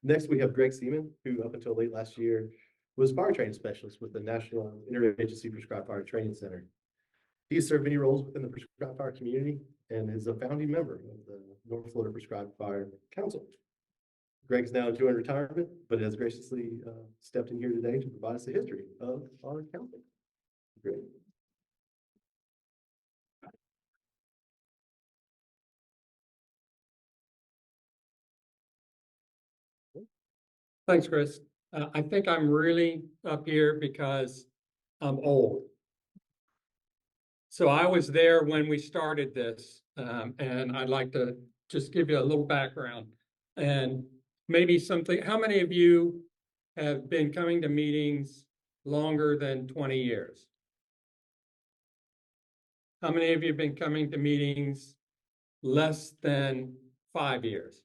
Next, we have Greg Seamon, who up until late last year was fire training specialist with the National Interagency Prescribed Fire Training Center. He has served many roles within the prescribed fire community and is a founding member of the North Florida Prescribed Fire Council. Greg's now enjoying retirement, but has graciously stepped in here today to provide us a history of our council. Greg. Thanks, Chris. I think I'm really up here because I'm old. So I was there when we started this, and I'd like to just give you a little background and maybe something. How many of you have been coming to meetings longer than 20 years? How many of you have been coming to meetings less than 5 years?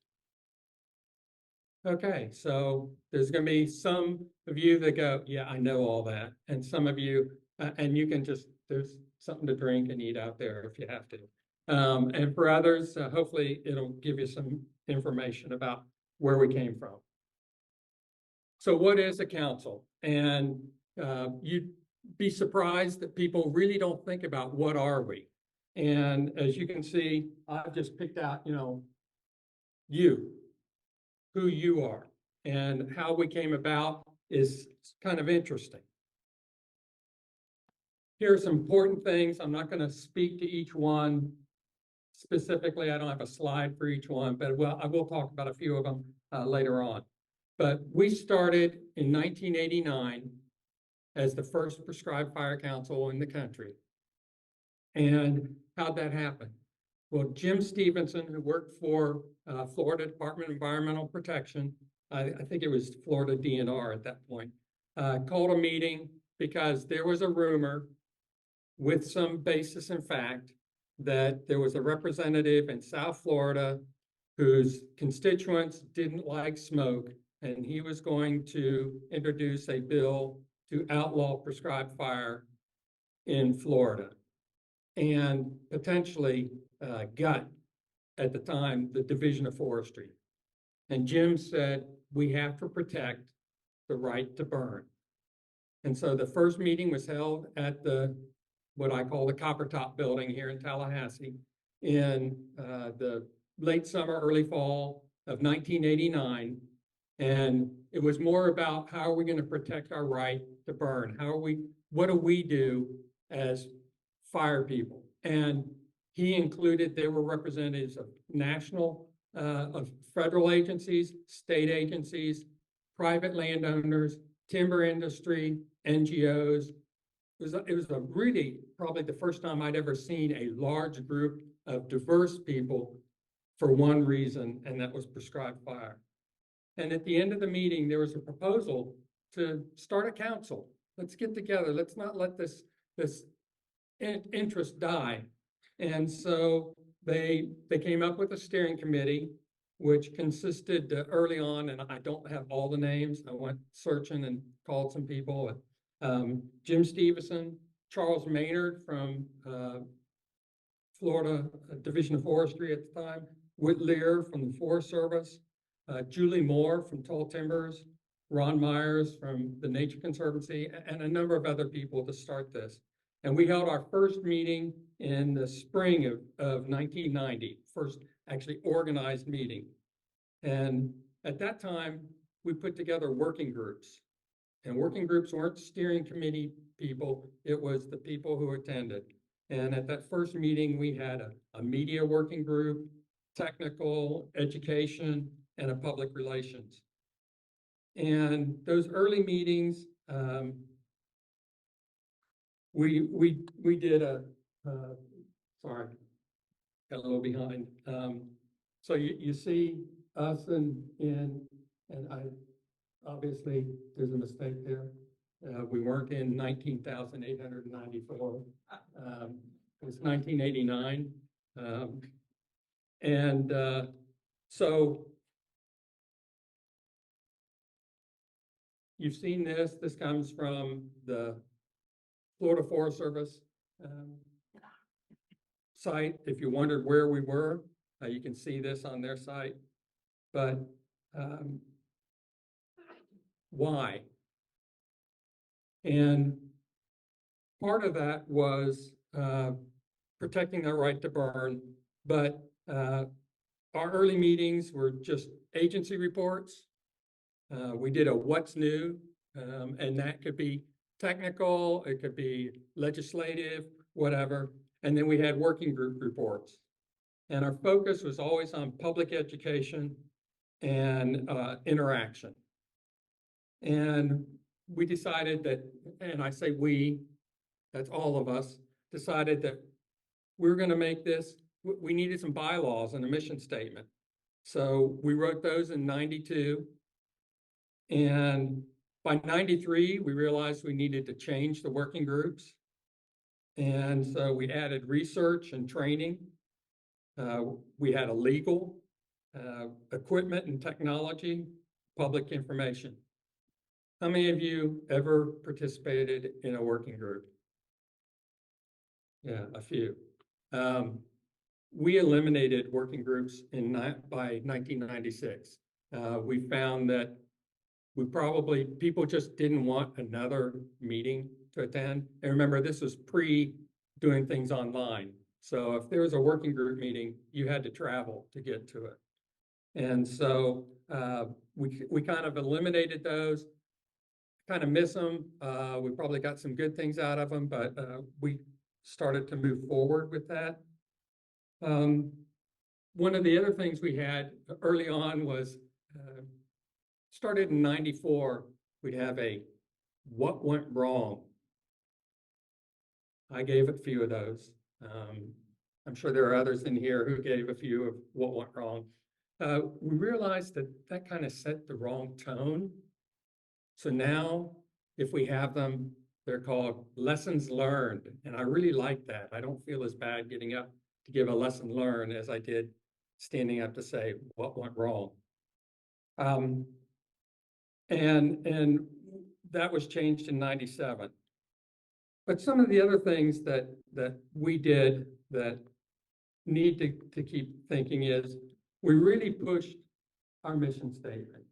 Okay, so there's going to be some of you that go, yeah, I know all that. And some of you, and you can just, there's something to drink and eat out there if you have to. And for others, hopefully it'll give you some information about where we came from. So what is a council? And you'd be surprised that people really don't think about what are we. And as you can see, I've just picked out, who you are, and how we came about is kind of interesting. Here are some important things. I'm not going to speak to each one specifically. I don't have a slide for each one, but I will talk about a few of them later on. But we started in 1989 as the first prescribed fire council in the country. And how'd that happen? Well, Jim Stevenson, who worked for Florida Department of Environmental Protection, I think it was Florida DNR at that point, called a meeting because there was a rumor with some basis in fact that there was a representative in South Florida whose constituents didn't like smoke, and he was going to introduce a bill to outlaw prescribed fire in Florida and potentially gut at the time the Division of Forestry. And Jim said, we have to protect the right to burn. And so the first meeting was held at what I call the Copper Top building here in Tallahassee in the late summer, early fall of 1989. And it was more about how are we going to protect our right to burn? What do we do as fire people? And he included, there were representatives of national, of federal agencies, state agencies, private landowners, timber industry, NGOs. It was a really, probably the first time I'd ever seen a large group of diverse people for one reason, and that was prescribed fire. And at the end of the meeting, there was a proposal to start a council. Let's get together. Let's not let this interest die. And so they came up with a steering committee, which consisted early on, and I don't have all the names. I went searching and called some people. Jim Stevenson, Charles Maynard from Florida Division of Forestry at the time, Whit Lear from the Forest Service, Julie Moore from Tall Timbers, Ron Myers from the Nature Conservancy, and a number of other people to start this. And we held our first meeting in the spring of 1990, first actually organized meeting. And at that time, we put together working groups. And working groups weren't steering committee people, it was the people who attended. And at that first meeting, we had a media working group, technical, education, and a public relations. And those early meetings, we did sorry, got a little behind. So you see us and I obviously there's a mistake there. We weren't in 19,894. It was 1989. So you've seen this. This comes from the Florida Forest Service site. If you wondered where we were, you can see this on their site. But why? And part of that was protecting their right to burn, but our early meetings were just agency reports. We did a what's new, and that could be technical, it could be legislative, whatever. And then we had working group reports. And our focus was always on public education and interaction. And we decided that, and I say we, that's all of us, decided that we're going to make this, we needed some bylaws and a mission statement. So we wrote those in 92. And by 93, we realized we needed to change the working groups. And so we added research and training. We had a legal, equipment and technology, public information. How many of you ever participated in a working group? Yeah, a few. We eliminated working groups by 1996. We found that people just didn't want another meeting to attend. And remember, this was pre doing things online. So if there was a working group meeting, you had to travel to get to it. And so we kind of eliminated those, kind of miss them. We probably got some good things out of them, but we started to move forward with that. One of the other things we had early on was, started in 94, we'd have a what went wrong. I gave a few of those. I'm sure there are others in here who gave a few of what went wrong. We realized that that kind of set the wrong tone. So now, if we have them, they're called lessons learned. And I really like that. I don't feel as bad getting up to give a lesson learned as I did standing up to say what went wrong. And that was changed in 97. But some of the other things that we did that need to keep thinking is we really pushed our mission statement.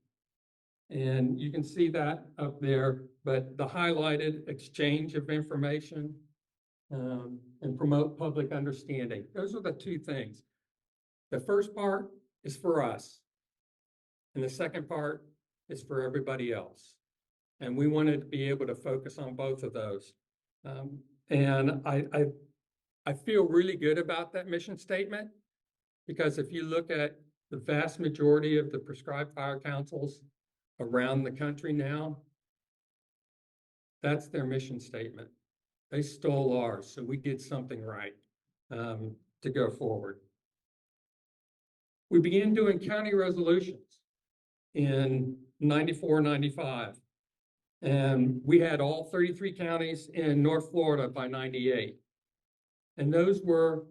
And you can see that up there, but the highlighted exchange of information and promote public understanding. Those are the two things. The first part is for us. And the second part is for everybody else. And we wanted to be able to focus on both of those. And I feel really good about that mission statement, because if you look at the vast majority of the prescribed fire councils around the country now, that's their mission statement. They stole ours, so we did something right to go forward. We began doing county resolutions in 94, 95. And we had all 33 counties in North Florida by 98. And those were,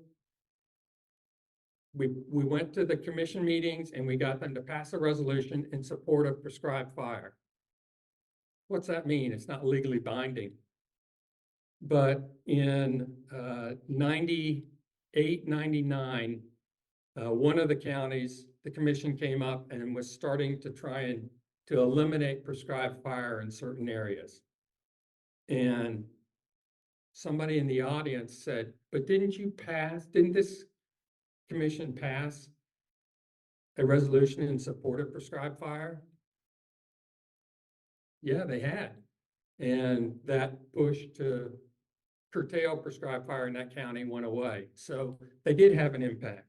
we went to the commission meetings and we got them to pass a resolution in support of prescribed fire. What's that mean? It's not legally binding. But in 98, 99, one of the counties, the commission came up and was starting to try to eliminate prescribed fire in certain areas. And somebody in the audience said, but didn't this commission pass a resolution in support of prescribed fire? Yeah, they had. And that push to curtail prescribed fire in that county went away. So they did have an impact.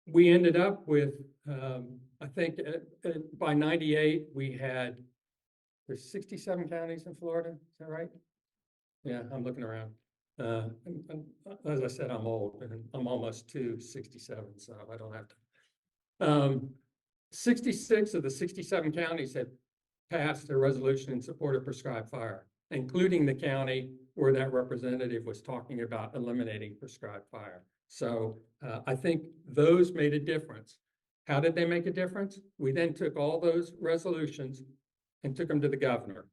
We ended up with, I think by 98, there's 67 counties in Florida, is that right? Yeah, I'm looking around. And as I said, I'm old and I'm almost 67, so I don't have to. 66 of the 67 counties had passed a resolution in support of prescribed fire, including the county where that representative was talking about eliminating prescribed fire. So I think those made a difference. How did they make a difference? We then took all those resolutions and took them to the governor.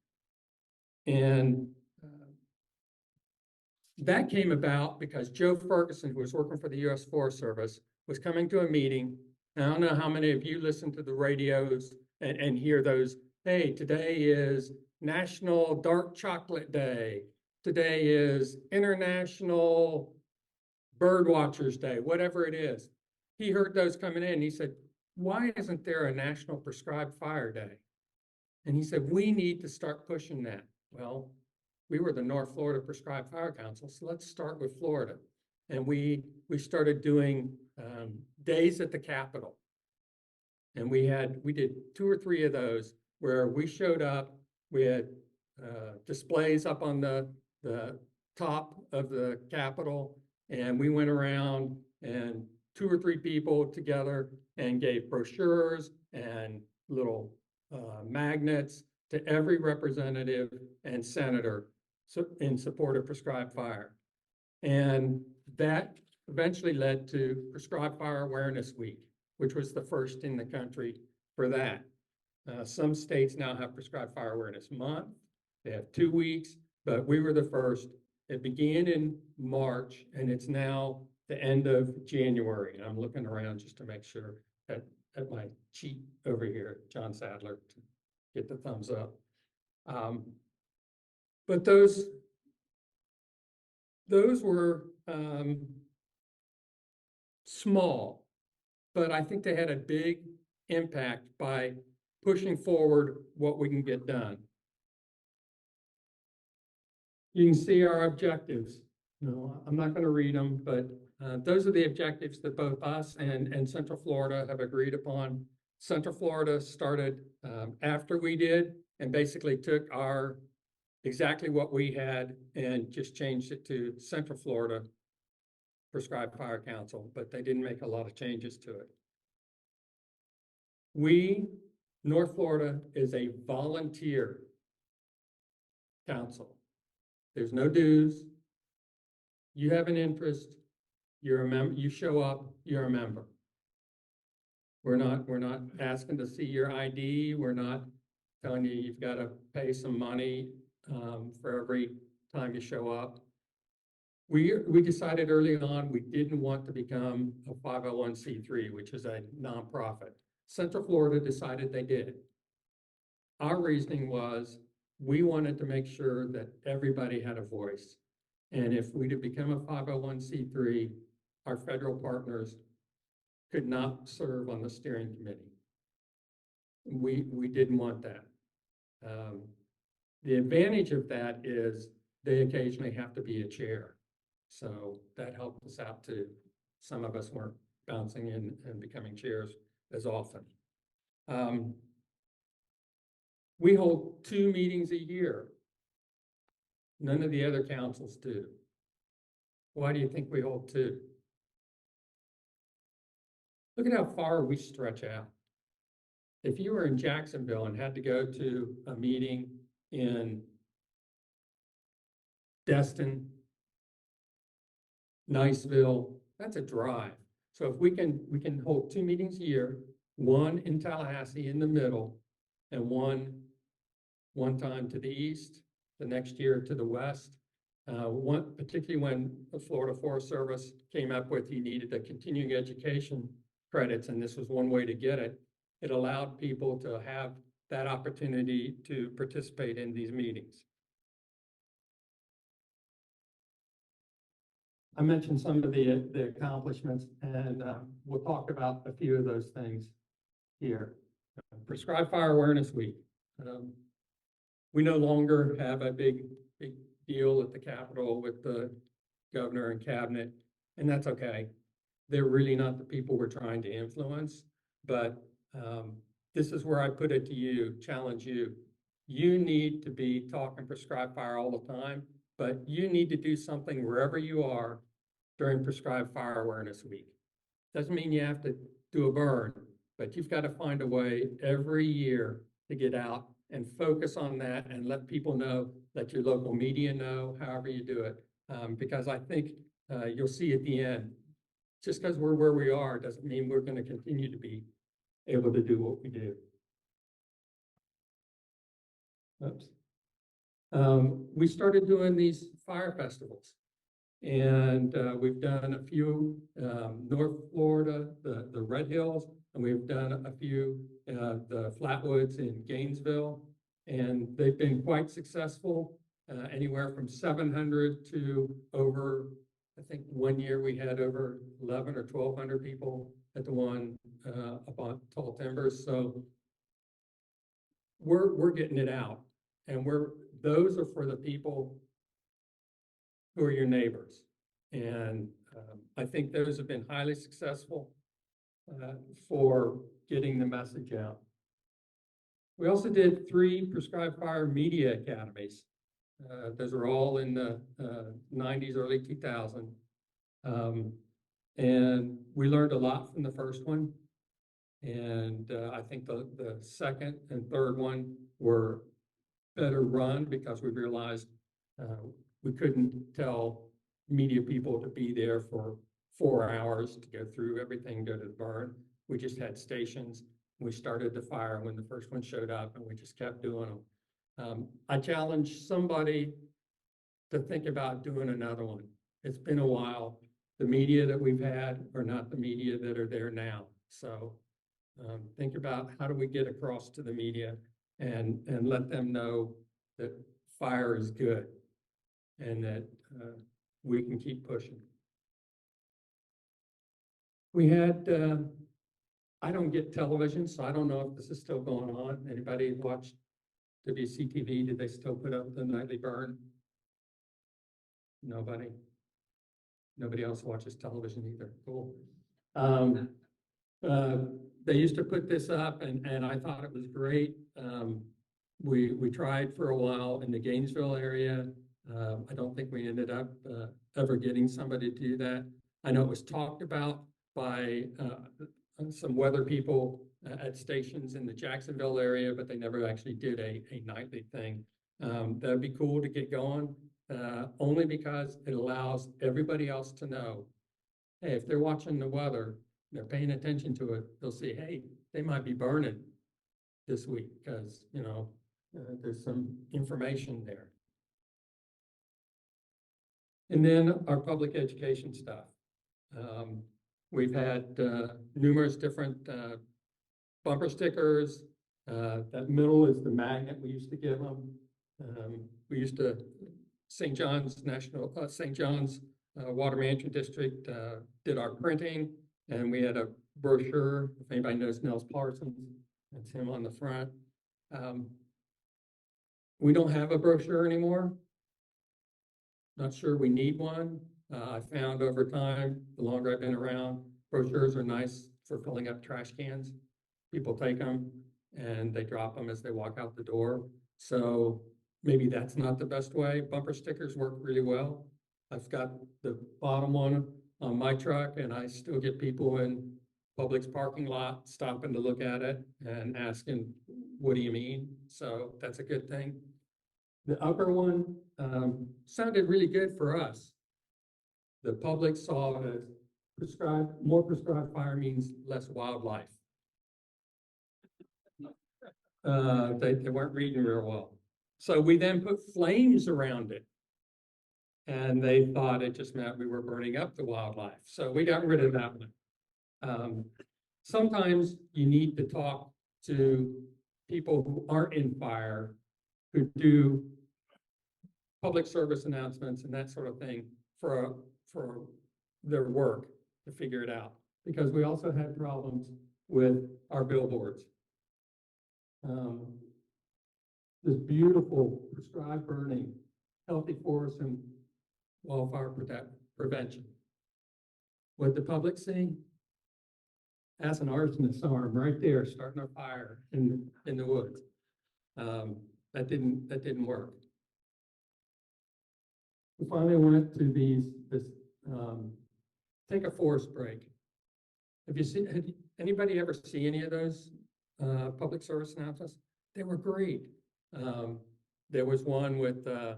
And that came about because Joe Ferguson, who was working for the U.S. Forest Service, was coming to a meeting. And I don't know how many of you listen to the radios and hear those, hey, today is National Dark Chocolate Day. Today is International Bird Watchers Day, whatever it is. He heard those coming in. He said, why isn't there a National Prescribed Fire Day? And he said, we need to start pushing that. Well, we were the North Florida Prescribed Fire Council, so let's start with Florida. And we started doing days at the Capitol. And we did 2 or 3 of those where we showed up. We had displays up on the top of the Capitol, and we went around, and 2 or 3 people together and gave brochures and little magnets to every representative and senator in support of prescribed fire. And that eventually led to Prescribed Fire Awareness Week, which was the first in the country for that. Some states now have Prescribed Fire Awareness Month. They have 2 weeks, but we were the first. It began in March, and it's now the end of January. And I'm looking around just to make sure at my cheat over here, John Sadler, to get the thumbs up. But those were small, but I think they had a big impact by pushing forward what we can get done. You can see our objectives. No, I'm not going to read them, but those are the objectives that both us and Central Florida have agreed upon. Central Florida started after we did and basically took exactly what we had and just changed it to Central Florida Prescribed Fire Council, but they didn't make a lot of changes to it. North Florida is a volunteer council. There's no dues. You have an interest, you're a member, you show up, you're a member. We're not asking to see your ID. We're not telling you you've got to pay some money for every time you show up. We decided early on we didn't want to become a 501c3, which is a nonprofit. Central Florida decided they did. Our reasoning was we wanted to make sure that everybody had a voice. And if we'd have become a 501c3, our federal partners could not serve on the steering committee. We didn't want that. The advantage of that is they occasionally have to be a chair. So that helped us out too. Some of us weren't bouncing in and becoming chairs as often. We hold 2 meetings a year. None of the other councils do. Why do you think we hold 2? Look at how far we stretch out. If you were in Jacksonville and had to go to a meeting in Destin, Niceville, that's a drive. So if we can hold 2 meetings a year, one in Tallahassee in the middle, and one time to the east, the next year to the west. Particularly when the Florida Forest Service came up with you needed a continuing education credits, and this was one way to get it. It allowed people to have that opportunity to participate in these meetings. I mentioned some of the accomplishments, and we'll talk about a few of those things here. Prescribed Fire Awareness Week. We no longer have a big deal at the Capitol with the governor and cabinet, and that's okay. They're really not the people we're trying to influence, but this is where I put it to you, challenge you. You need to be talking prescribed fire all the time, but you need to do something wherever you are during Prescribed Fire Awareness Week. Doesn't mean you have to do a burn, but you've got to find a way every year to get out and focus on that and let people know, let your local media know, however you do it. Because I think you'll see at the end, just because we're where we are doesn't mean we're going to continue to be able to do what we do. Oops. We started doing these fire festivals, and we've done a few. North Florida, the Red Hills and we've done a few, the Flatwoods in Gainesville, and they've been quite successful, anywhere from 700 to over, I think one year we had over 11 or 1,200 people at the one, up on Tall Timbers. So we're getting it out, and those are for the people who are your neighbors. And I think those have been highly successful for getting the message out. We also did 3 prescribed fire media academies. Those are all in the 90s, early 2000s. And we learned a lot from the first one. And I think the second and third one were better run because we realized we couldn't tell media people to be there for 4 hours to go through everything, go to the burn. We just had stations. We started the fire when the first one showed up, and we just kept doing them. I challenge somebody to think about doing another one. It's been a while. The media that we've had are not the media that are there now. So think about how do we get across to the media and let them know that fire is good and that we can keep pushing. We had, I don't get television, so I don't know if this is still going on. Anybody watch WCTV? Did they still put up the nightly burn? Nobody? Nobody else watches television either. Cool. They used to put this up, and I thought it was great. We tried for a while in the Gainesville area. I don't think we ended up ever getting somebody to do that. I know it was talked about by some weather people at stations in the Jacksonville area, but they never actually did a nightly thing. That'd be cool to get going, only because it allows everybody else to know, hey, if they're watching the weather, they're paying attention to it, they'll see, hey, they might be burning this week because, you know, there's some information there. And then our public education stuff. We've had numerous different bumper stickers. That middle is the magnet we used to give them. We used to, St. John's Water Management District did our printing, and we had a brochure. If anybody knows Nels Parsons, that's him on the front. We don't have a brochure anymore. Not sure we need one. I found over time, the longer I've been around, brochures are nice for filling up trash cans. People take them and they drop them as they walk out the door. So maybe that's not the best way. Bumper stickers work really well. I've got the bottom one on my truck, and I still get people in Publix parking lot stopping to look at it and asking, what do you mean? So that's a good thing. The upper one sounded really good for us. The public saw it as more prescribed fire means less wildlife. They weren't reading real well. So we then put flames around it. And they thought it just meant we were burning up the wildlife. So we got rid of that one. Sometimes you need to talk to people who aren't in fire, who do public service announcements and that sort of thing for their work to figure it out. Because we also had problems with our billboards. This beautiful prescribed burning, healthy forest and wildfire prevention. What the public see? That's an arsonist's arm right there, starting a fire in the woods. That didn't work. We finally went to this take a forest break. Had anybody ever see any of those public service announcements? They were great. There was one with a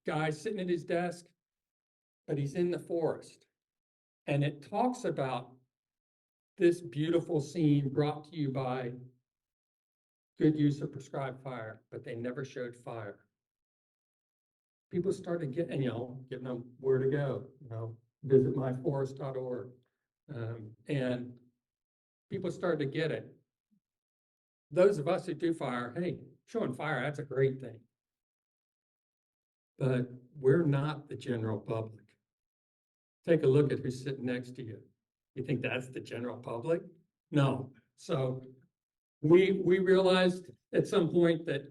guy sitting at his desk, but he's in the forest. And it talks about this beautiful scene brought to you by good use of prescribed fire, but they never showed fire. People started getting them where to go, visitmyforest.org. And people started to get it. Those of us who do fire, hey, showing fire, that's a great thing. But we're not the general public. Take a look at who's sitting next to you. You think that's the general public? No. So we realized at some point that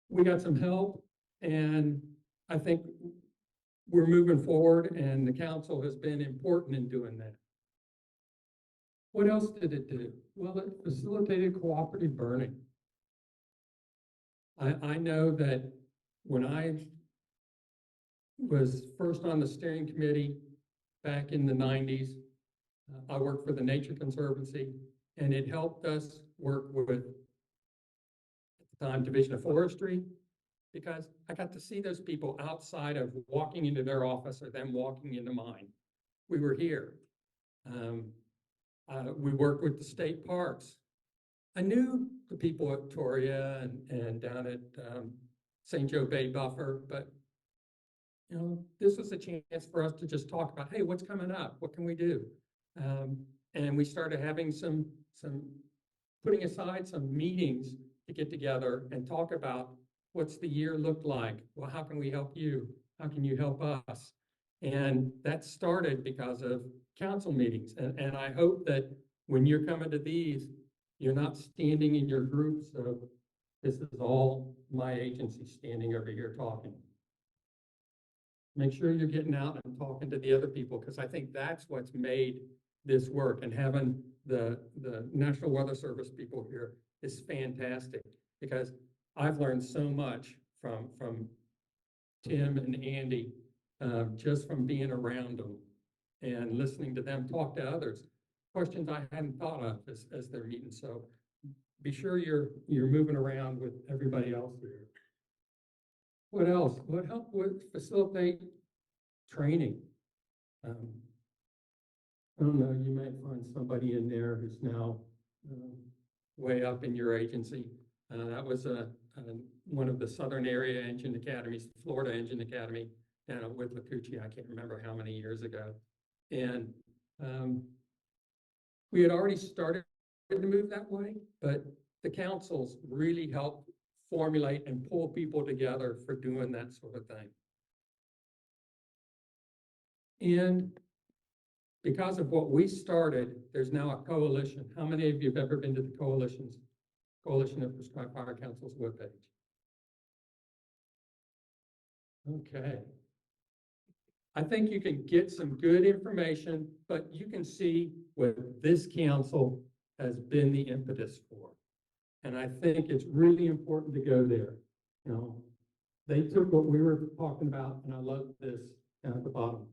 we got some help, and I think we're moving forward, and the council has been important in doing that. What else did it do? Well, it facilitated cooperative burning. I know that when I was first on the steering committee back in the 90s, I worked for the Nature Conservancy, and it helped us work with, at the time, Division of Forestry, because I got to see those people outside of walking into their office or them walking into mine. We were here. We worked with the state parks. I knew the people at Toria and down at St. Joe Bay Buffer, but you know, this was a chance for us to just talk about, hey, what's coming up? What can we do? And we started having some putting aside some meetings to get together and talk about what's the year look like? Well, how can we help you? How can you help us? And that started because of council meetings. And I hope that when you're coming to these, you're not standing in your groups of, this is all my agency standing over here talking. Make sure you're getting out and talking to the other people, because I think that's what's made this work. And having the National Weather Service people here is fantastic, because I've learned so much from Tim and Andy, just from being around them and listening to them talk to others. Questions I hadn't thought of as they're meeting. So be sure you're moving around with everybody else here. What else? What helped with facilitate training? I don't know, you might find somebody in there who's now way up in your agency. That was one of the Southern Area Engine Academies, Florida Engine Academy, down at Withlacoochee. I can't remember how many years ago. And we had already started to move that way, but the councils really helped formulate and pull people together for doing that sort of thing. And because of what we started, there's now a coalition. How many of you have ever been to the Coalition of Prescribed Fire Council's webpage? Okay. I think you can get some good information, but you can see what this council has been the impetus for. And I think it's really important to go there. You know, they took what we were talking about, and I love this down at the bottom.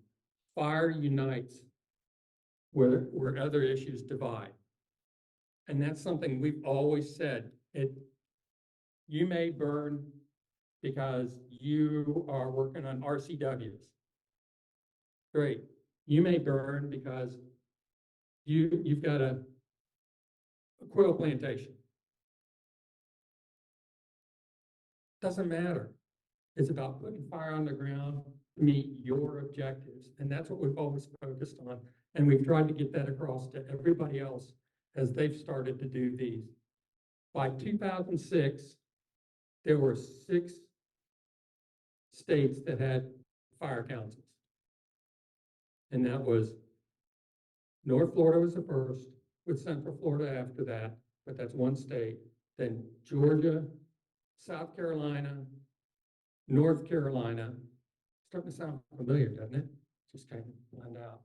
Fire unites where other issues divide. And that's something we've always said. You may burn because you are working on RCWs. Great. You may burn because you've got a quill plantation. Doesn't matter. It's about putting fire on the ground to meet your objectives. And that's what we've always focused on. And we've tried to get that across to everybody else as they've started to do these. By 2006, there were 6 states that had fire councils. And that was North Florida was the first, with Central Florida after that, but that's one state. Then Georgia, South Carolina, North Carolina. Starting to sound familiar, doesn't it? Just kind of find out.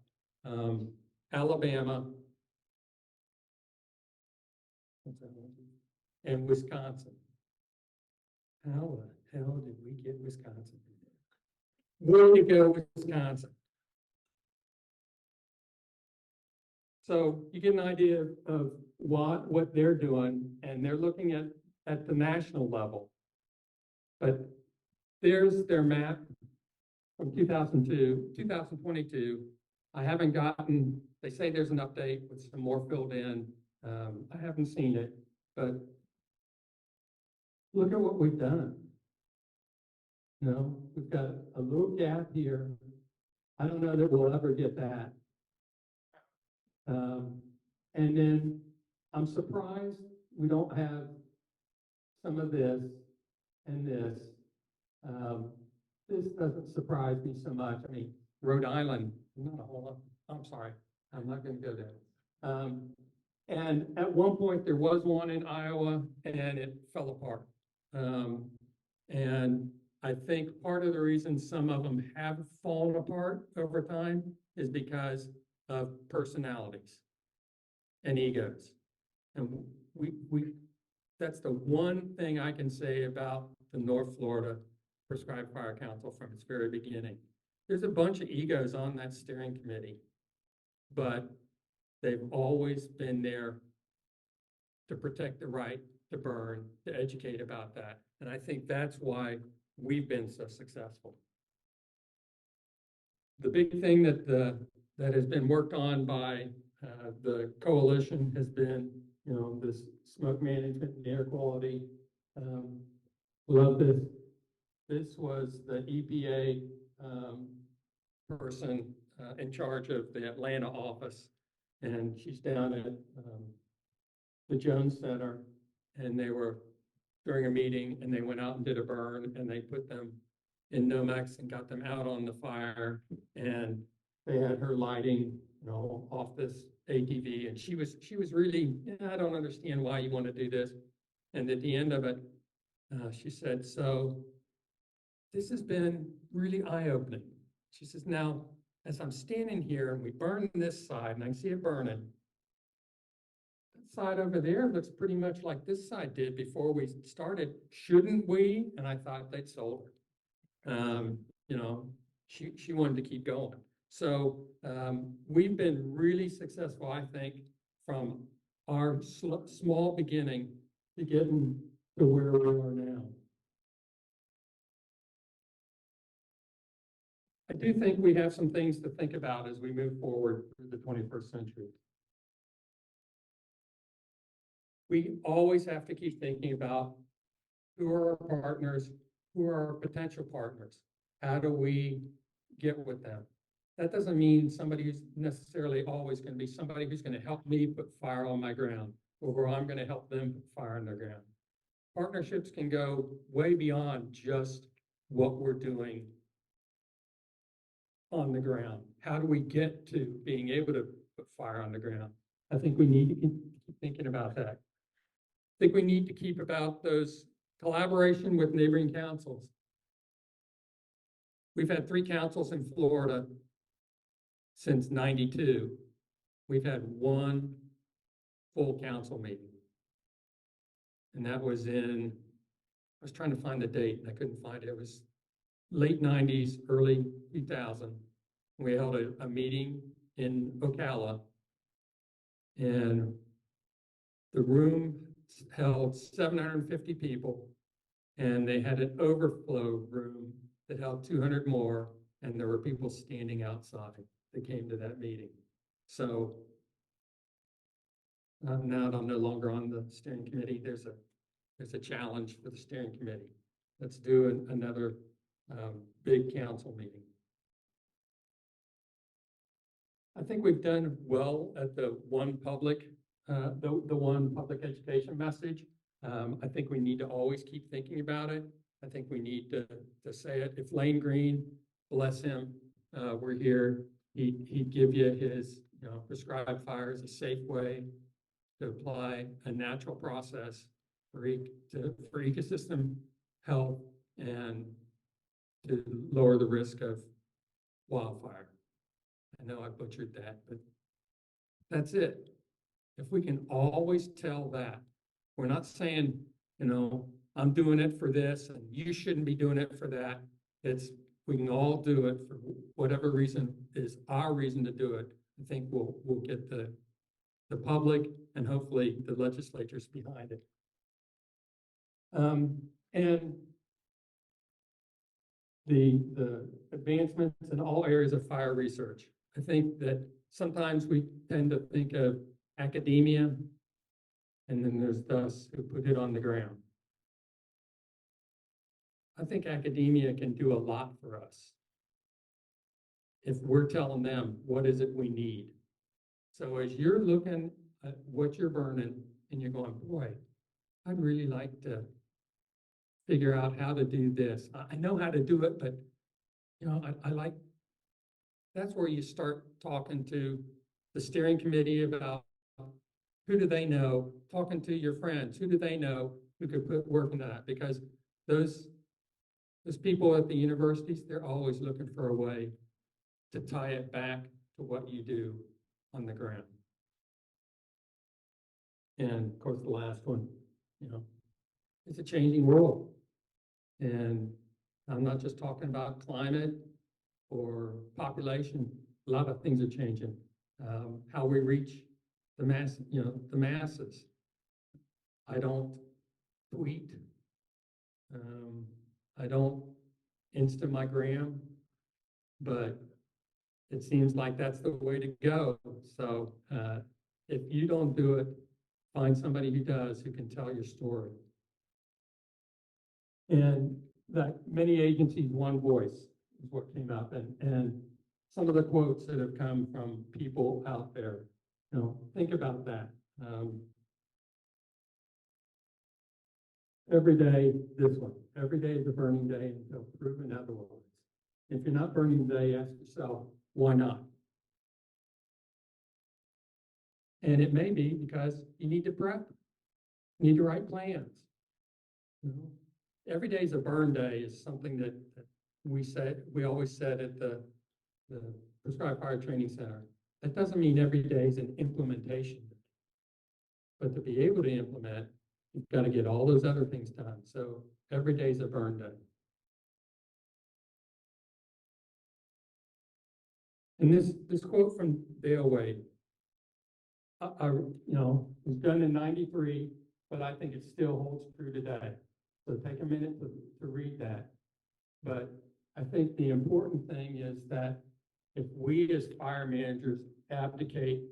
Alabama, and Wisconsin. How the hell did we get Wisconsin? Where to go, Wisconsin? So you get an idea of what they're doing, and they're looking at the national level. But there's their map from 2022. I haven't gotten, they say there's an update with some more filled in. I haven't seen it, but look at what we've done. You know, we've got a little gap here. I don't know that we'll ever get that. And then I'm surprised we don't have some of this and this. This doesn't surprise me so much. I mean, Rhode Island, not a whole lot. I'm sorry, I'm not gonna go there. And at one point, there was one in Iowa and it fell apart. And I think part of the reason some of them have fallen apart over time is because of personalities and egos. And that's the one thing I can say about the North Florida Prescribed Fire Council from its very beginning. There's a bunch of egos on that steering committee, but they've always been there to protect the right to burn, to educate about that. And I think that's why we've been so successful. The big thing that has been worked on by the coalition has been, this smoke management and air quality. Love this. This was the EPA person in charge of the Atlanta office, and she's down at the Jones Center, and they were during a meeting, and they went out and did a burn, and they put them in Nomex and got them out on the fire, and they had her lighting, off this ATV, and she was really, I don't understand why you want to do this. And at the end of it, she said, so this has been really eye-opening. She says, now, as I'm standing here and we burn this side and I can see it burning, that side over there looks pretty much like this side did before we started. Shouldn't we? And I thought they'd sold her. She wanted to keep going. So we've been really successful, I think, from our small beginning to getting to where we are now. I do think we have some things to think about as we move forward through the 21st century. We always have to keep thinking about who are our partners, who are our potential partners. How do we get with them? That doesn't mean somebody who's necessarily always going to be somebody who's going to help me put fire on my ground, or I'm going to help them put fire on their ground. Partnerships can go way beyond just what we're doing on the ground. How do we get to being able to put fire on the ground? I think we need to keep thinking about that. I think we need to keep about those collaboration with neighboring councils. We've had 3 councils in Florida since '92. We've had 1 full council meeting. And that was I was trying to find the date and I couldn't find it. It was late '90s, early 2000. We held a meeting in Ocala, and the room held 750 people, and they had an overflow room that held 200 more, and there were people standing outside that came to that meeting. So now that I'm no longer on the steering committee, there's a challenge for the steering committee. Let's do another big council meeting. I think we've done well at the one public education message. I think we need to always keep thinking about it. I think we need to say it. If Lane Green, bless him, were here, he'd give you his prescribed fire as a safe way to apply a natural process for ecosystem health and to lower the risk of wildfire. I know I butchered that, but that's it. If we can always tell that, we're not saying, I'm doing it for this and you shouldn't be doing it for that. We can all do it for whatever reason is our reason to do it. I think we'll get the public and hopefully the legislatures behind it. And the advancements in all areas of fire research. I think that sometimes we tend to think of academia, and then there's us who put it on the ground. I think academia can do a lot for us if we're telling them what is it we need. So as you're looking at what you're burning and you're going, boy, I'd really like to figure out how to do this. I know how to do it, but you know, I like, that's where you start talking to the steering committee about who do they know, talking to your friends, who do they know who could put work into that? Because those people at the universities, they're always looking for a way to tie it back to what you do on the ground. And of course, the last one, you know, it's a changing world. And I'm not just talking about climate or population. A lot of things are changing. How we reach the mass, you know, the masses. I don't tweet. I don't Instagram, but it seems like that's the way to go. So if you don't do it, find somebody who does, who can tell your story. And that many agencies, one voice is what came up. And some of the quotes that have come from people out there, you know, think about that. Every day, this one, every day is a burning day until proven otherwise. If you're not burning today, ask yourself, why not? And it may be because you need to prep, you need to write plans. You know, every day is a burn day is something that we always said at the Prescribed Fire Training Center. That doesn't mean every day is an implementation day. But to be able to implement, you've got to get all those other things done. So every day is a burn day. And this quote from Dale Wade, you know, was done in '93, but I think it still holds true today. So take a minute to read that. But I think the important thing is that if we as fire managers abdicate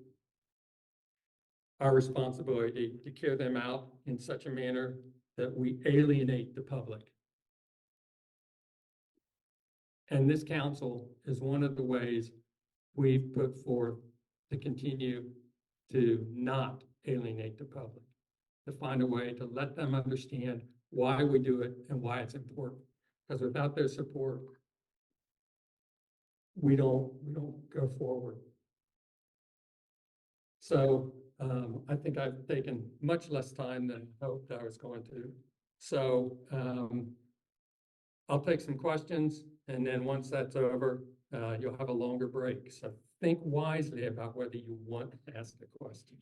our responsibility to carry them out in such a manner that we alienate the public. And this council is one of the ways we've put forth to continue to not alienate the public, to find a way to let them understand why we do it and why it's important. Because without their support, we don't go forward. So I think I've taken much less time than I hoped I was going to. So I'll take some questions, and then once that's over, you'll have a longer break. So think wisely about whether you want to ask the question.